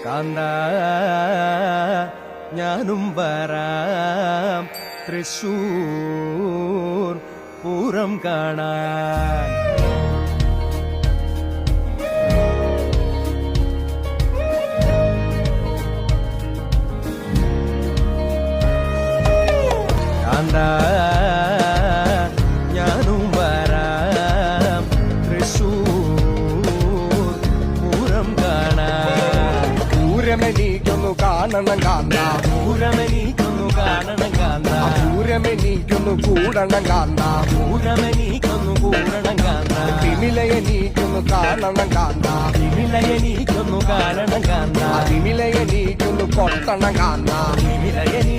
കാന്ത ഞാനും വരാം തൃശൂർ പൂരം കാണാൻ. കാന്ത ഞാനും വരാം തൃശൂർ പൂരം കാണാൻ. പൂരമെനിക്കൊന്നു കാണണം കാന്ത, പൂരമെനിക്കൊന്നു കാണണം കാന്ത, പൂരമെനിക്കൊന്നു കൂടണം കാന്ത, പൂരമെനിക്കൊന്നു കൂടണം കാന്ത, തിമിലയെനിക്കൊന്നു കാണണം കാന്ത, തിമിലയെനിക്കൊന്നു കാണണം കാന്ത, തിമിലയെനിക്കൊന്നു കൊട്ടണം കാന്ത, തിമിലയെനി